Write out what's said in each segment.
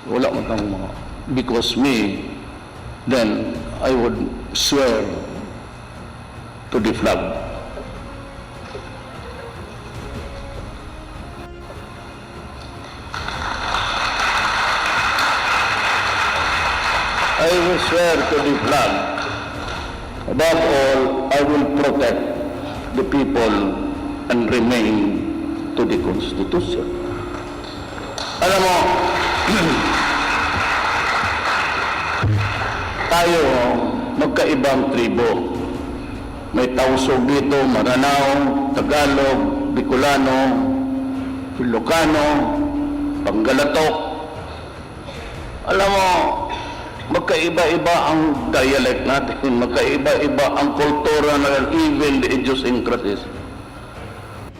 Wala man tang mga, because me, then I would swear to the flag. I will swear to the flag. Above all, I will protect the people and remain to the Constitution. Alam mo, tayo magkaibang tribo. May Tausog dito, Maranao, Tagalog, Bicolano, Ilocano, Panggalatok. Alam mo, magkaiba-iba ang dialect natin, magkaiba-iba ang kultura na even the idiosyncrasies.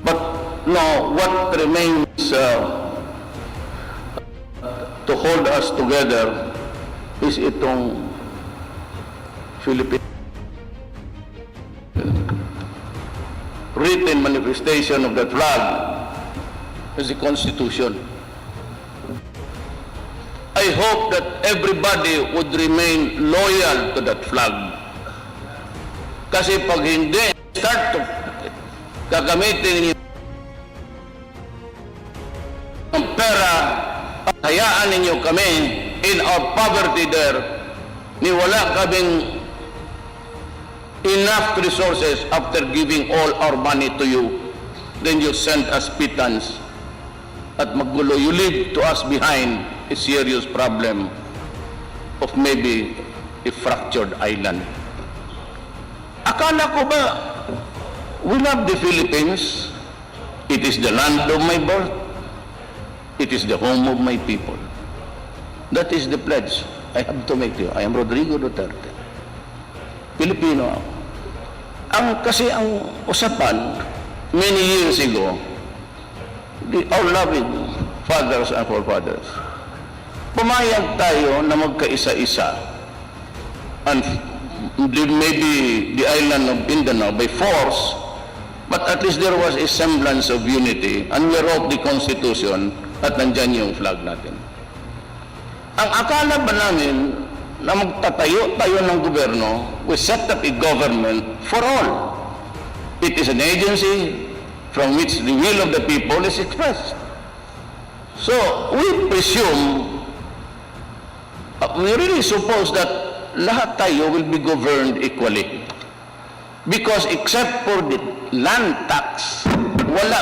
But no, what remains to hold us together is itong Philippine written manifestation of that flag is the Constitution. I hope that everybody would remain loyal to that flag. Kasi pag hindi, start to gagamitin niyo ang pera, hayaan ninyo kami in our poverty there, ni wala kaming enough resources after giving all our money to you, then you send us pittance at maggulo. You leave to us behind a serious problem of maybe a fractured island. Akala ko ba, we love the Philippines. It is the land of my birth. It is the home of my people. That is the pledge I have to make to you. I am Rodrigo Duterte. Pilipino ako. Kasi ang usapan, many years ago, our loving fathers and forefathers, pumayag tayo na magkaisa-isa, and maybe the island of Mindanao by force, but at least there was a semblance of unity, and we wrote the Constitution at nandyan yung flag natin. Ang akala ba namin na magtatayo tayo ng gobyerno, we set up a government for all. It is an agency from which the will of the people is expressed. So, we presume, we really suppose that lahat tayo will be governed equally. Because except for the land tax, wala